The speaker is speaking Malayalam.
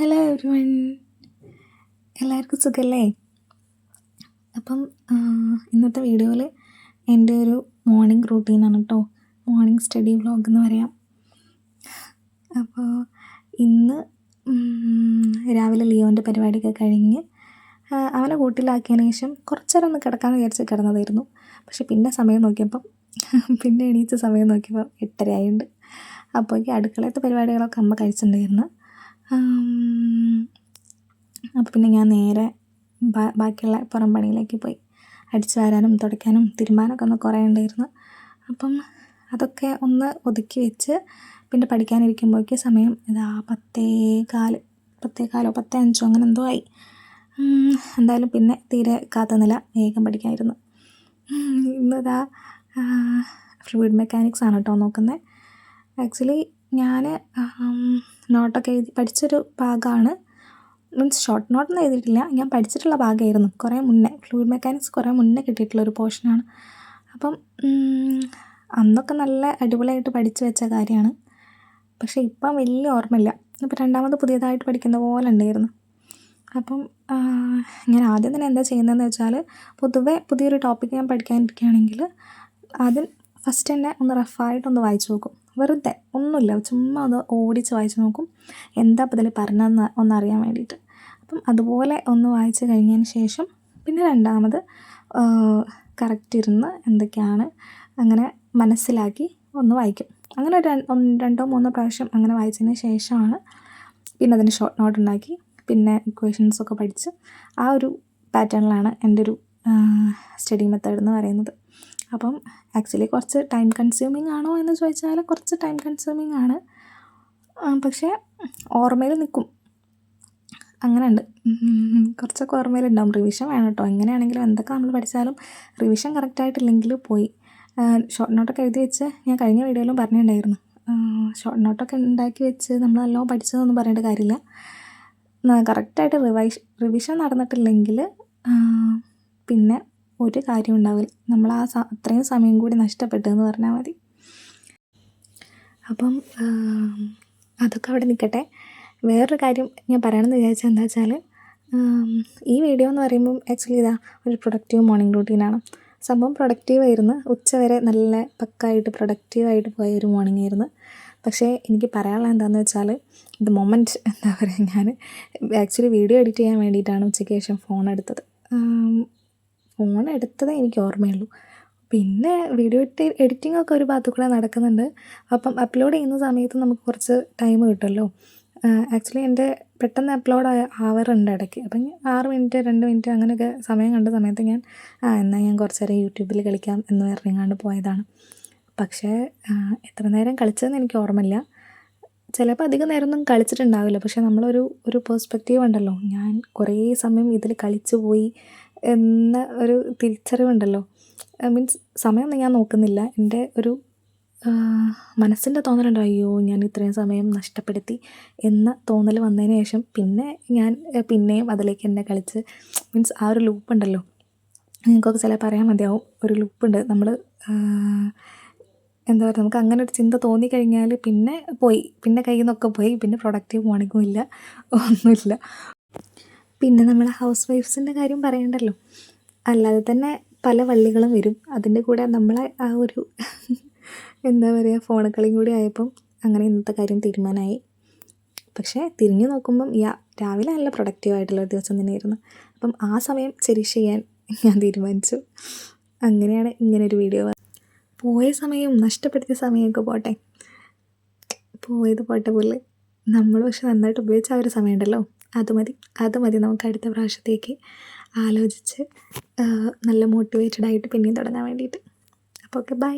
ഹലോ എവരിവൺ, എല്ലാവർക്കും സുഖമല്ലേ? അപ്പം ഇന്നത്തെ വീഡിയോയിൽ എൻ്റെ ഒരു മോർണിംഗ് റൂട്ടീനാണ് കേട്ടോ. മോർണിംഗ് സ്റ്റഡി വ്ളോഗ് എന്ന് പറയാം. അപ്പോൾ ഇന്ന് രാവിലെ ലിയോൻ്റെ പരിപാടിയൊക്കെ കഴിഞ്ഞ് അവനെ കൂട്ടിലാക്കിയതിന് ശേഷം കുറച്ച് നേരം ഒന്ന് കിടക്കാമെന്ന് വിചാരിച്ച് കിടന്നതായിരുന്നു. പക്ഷെ പിന്നെ സമയം നോക്കിയപ്പം പിന്നെ എണീച്ച സമയം നോക്കിയപ്പോൾ 8:30 ആയിട്ടുണ്ട്. അപ്പോഴേക്ക് അടുക്കളയത്തെ പരിപാടികളൊക്കെ അമ്മ കഴിച്ചിട്ടുണ്ടായിരുന്നു. അപ്പോൾ പിന്നെ ഞാൻ നേരെ ബാക്കിയുള്ള പുറം പണിയിലേക്ക് പോയി. അടിച്ചു വാരാനും തുടയ്ക്കാനും തിരുമ്പാനൊക്കെ ഒന്ന് കുറേ ഉണ്ടായിരുന്നു. അപ്പം അതൊക്കെ ഒന്ന് ഒതുക്കി വെച്ച് പിന്നെ പഠിക്കാനിരിക്കുമ്പോഴേക്ക് സമയം ഇതാ 10:15 10:05 അങ്ങനെ എന്തോ ആയി. എന്തായാലും പിന്നെ തീരെ കാത്തുന്നില്ല, വേഗം പഠിക്കാമായിരുന്നു. ഇന്നിതാ ഫ്ലൂയിഡ് മെക്കാനിക്സ് ആണ് കേട്ടോ നോക്കുന്നത്. ആക്ച്വലി ഞാൻ നോട്ടൊക്കെ എഴുതി പഠിച്ചൊരു ഭാഗമാണ്. മീൻസ് ഷോർട്ട് നോട്ടൊന്നും എഴുതിയിട്ടില്ല, ഞാൻ പഠിച്ചിട്ടുള്ള ഭാഗമായിരുന്നു കുറേ മുന്നേ. ഫ്ലൂയിഡ് മെക്കാനിക്സ് കുറേ മുന്നേ കിട്ടിയിട്ടുള്ളൊരു പോർഷനാണ്. അപ്പം അന്നൊക്കെ നല്ല അടിപൊളിയായിട്ട് പഠിച്ചു വെച്ച കാര്യമാണ്. പക്ഷേ ഇപ്പം വലിയ ഓർമ്മയില്ല. ഇപ്പം രണ്ടാമത് പുതിയതായിട്ട് പഠിക്കുന്ന പോലെ ഉണ്ടായിരുന്നു. അപ്പം ഞാൻ ആദ്യം തന്നെ എന്താ ചെയ്യുന്നതെന്ന് വെച്ചാൽ, പൊതുവെ പുതിയൊരു ടോപ്പിക്ക് ഞാൻ പഠിക്കാനിരിക്കുകയാണെങ്കിൽ ആദ്യം ഫസ്റ്റ് തന്നെ ഒന്ന് റഫായിട്ടൊന്ന് വായിച്ചു നോക്കും. വെറുതെ ഒന്നുമില്ല, ചുമ്മാ ഒന്ന് ഓടിച്ച് വായിച്ച് നോക്കും, എന്താ ഇപ്പോൾ ഇതിൽ പറഞ്ഞതെന്ന് ഒന്നറിയാൻ വേണ്ടിയിട്ട്. അപ്പം അതുപോലെ ഒന്ന് വായിച്ച് കഴിഞ്ഞതിന് ശേഷം പിന്നെ രണ്ടാമത് കറക്റ്റ് ഇരുന്ന് എന്തൊക്കെയാണ് അങ്ങനെ മനസ്സിലാക്കി ഒന്ന് വായിക്കും. അങ്ങനെ രണ്ടോ മൂന്നോ പ്രാവശ്യം അങ്ങനെ വായിച്ചതിന് ശേഷമാണ് പിന്നെ അതിന് ഷോർട്ട് നോട്ട് ഉണ്ടാക്കി പിന്നെ ഇക്വേഷൻസൊക്കെ പഠിച്ച് ആ ഒരു പാറ്റേണിലാണ് എൻ്റെ ഒരു സ്റ്റഡി മെത്തേഡ് എന്ന് പറയുന്നത്. അപ്പം ആക്ച്വലി കുറച്ച് ടൈം കൺസ്യൂമിങ് ആണോ എന്ന് ചോദിച്ചാൽ കുറച്ച് ടൈം കൺസ്യൂമിങ് ആണ്, പക്ഷേ ഓർമ്മയിൽ നിൽക്കും. അങ്ങനെ ഉണ്ട്, കുറച്ചൊക്കെ ഓർമ്മയിലുണ്ടാവും. റിവിഷൻ വേണം കേട്ടോ. എങ്ങനെയാണെങ്കിലും എന്തൊക്കെ നമ്മൾ പഠിച്ചാലും റിവിഷൻ കറക്റ്റായിട്ടില്ലെങ്കിൽ പോയി. ഷോർട്ട് നോട്ടൊക്കെ എഴുതി വെച്ച് ഞാൻ കഴിഞ്ഞ വീഡിയോയിലും പറഞ്ഞിട്ടുണ്ടായിരുന്നു. ഷോർട്ട് നോട്ടൊക്കെ ഉണ്ടാക്കി വെച്ച് നമ്മൾ നല്ലോണം പഠിച്ചതൊന്നും പറഞ്ഞിട്ട് കാര്യമില്ല. കറക്റ്റായിട്ട് റിവിഷൻ നടന്നിട്ടില്ലെങ്കിൽ പിന്നെ ഒരു കാര്യം ഉണ്ടാവില്ല. നമ്മൾ അത്രയും സമയം കൂടി നഷ്ടപ്പെട്ടെന്ന് പറഞ്ഞാൽ മതി. അപ്പം അതൊക്കെ അവിടെ നിൽക്കട്ടെ. വേറൊരു കാര്യം ഞാൻ പറയണമെന്ന് വിചാരിച്ചത് എന്താ വെച്ചാൽ, ഈ വീഡിയോ എന്ന് പറയുമ്പം ആക്ച്വലി ഇതാ ഒരു പ്രൊഡക്റ്റീവ് മോർണിംഗ് റൂട്ടീനാണ്. സംഭവം പ്രൊഡക്റ്റീവായിരുന്നു. ഉച്ചവരെ നല്ല പക്കായിട്ട് പ്രൊഡക്റ്റീവായിട്ട് പോയ ഒരു മോർണിംഗ് ആയിരുന്നു. പക്ഷേ എനിക്ക് പറയാനുള്ളത് എന്താണെന്ന് വെച്ചാൽ, ദ മൊമെൻറ്റ് എന്താ പറയുക, ഞാൻ ആക്ച്വലി വീഡിയോ എഡിറ്റ് ചെയ്യാൻ വേണ്ടിയിട്ടാണ് ഉച്ചയ്ക്ക് ശേഷം ഫോൺ എടുത്തത് എനിക്ക് ഓർമ്മയുള്ളൂ. പിന്നെ വീഡിയോ എഡിറ്റിംഗ് ഒക്കെ ഒരു ഭാഗത്തു കൂടെ നടക്കുന്നുണ്ട്. അപ്പം അപ്ലോഡ് ചെയ്യുന്ന സമയത്ത് നമുക്ക് കുറച്ച് ടൈം കിട്ടുമല്ലോ. ആക്ച്വലി എൻ്റെ പെട്ടെന്ന് അപ്ലോഡ് ആവാറുണ്ട് ഇടയ്ക്ക്. അപ്പം 6 മിനിറ്റ് 2 മിനിറ്റ് അങ്ങനെയൊക്കെ സമയം കണ്ട സമയത്ത് എന്നാൽ ഞാൻ കുറച്ച് നേരം യൂട്യൂബിൽ കളിക്കാം എന്ന് പറഞ്ഞാണ്ട് പോയതാണ്. പക്ഷേ എത്ര നേരം കളിച്ചതെന്ന് എനിക്ക് ഓർമ്മയില്ല. ചിലപ്പോൾ അധികം നേരമൊന്നും കളിച്ചിട്ടുണ്ടാവില്ല. പക്ഷേ ഒരു പേഴ്സ്പെക്റ്റീവ് ഉണ്ടല്ലോ, ഞാൻ കുറേ സമയം ഇതിൽ കളിച്ചു പോയി എന്ന ഒരു തിരിച്ചറിവുണ്ടല്ലോ. മീൻസ് സമയമൊന്നും ഞാൻ നോക്കുന്നില്ല. എൻ്റെ ഒരു മനസ്സിൻ്റെ തോന്നലുണ്ടോ, അയ്യോ ഞാൻ ഇത്രയും സമയം നഷ്ടപ്പെടുത്തി എന്ന തോന്നൽ വന്നതിന് ശേഷം പിന്നെ ഞാൻ പിന്നെയും അതിലേക്ക് എന്നെ കളിച്ച്, മീൻസ് ആ ഒരു ലൂപ്പുണ്ടല്ലോ, നിങ്ങൾക്കൊക്കെ ചിലപ്പോൾ അറിയാൻ മതിയാവും. ഒരു ലൂപ്പുണ്ട്. നമ്മൾ എന്താ പറയുക, നമുക്ക് അങ്ങനെ ഒരു ചിന്ത തോന്നിക്കഴിഞ്ഞാൽ പിന്നെ കയ്യിൽ നിന്നൊക്കെ പോയി, പിന്നെ പ്രൊഡക്റ്റീവ് മോർണിംഗും ഇല്ല, ഒന്നുമില്ല. പിന്നെ നമ്മൾ ഹൗസ് വൈഫ്സിൻ്റെ കാര്യം പറയണ്ടല്ലോ, അല്ലാതെ തന്നെ പല വള്ളികളും വരും. അതിൻ്റെ കൂടെ നമ്മളെ ആ ഒരു എന്താ പറയുക, ഫോണുകളിയും കൂടി ആയപ്പം അങ്ങനെ ഇന്നത്തെ കാര്യം തീരുമാനമായി. പക്ഷേ തിരിഞ്ഞു നോക്കുമ്പം രാവിലെ നല്ല പ്രൊഡക്റ്റീവായിട്ടുള്ളൊരു ദിവസം തന്നെയായിരുന്നു. അപ്പം ആ സമയം ചെറിഷ് ചെയ്യാൻ ഞാൻ തീരുമാനിച്ചു. അങ്ങനെയാണ് ഇങ്ങനൊരു വീഡിയോ. പോയ സമയം, നഷ്ടപ്പെടുത്തിയ സമയമൊക്കെ പോട്ടെ, പോയത് പോട്ടെ പോലെ. നമ്മൾ പക്ഷെ നന്നായിട്ട് ഉപയോഗിച്ച ആ ഒരു സമയമുണ്ടല്ലോ, അത് മതി നമുക്ക് അടുത്ത പ്രാവശ്യത്തേക്ക് ആലോചിച്ച് നല്ല മോട്ടിവേറ്റഡ് ആയിട്ട് പിന്നെയും തുടങ്ങാൻ വേണ്ടിയിട്ട്. അപ്പോൾ ഓക്കെ, ബൈ.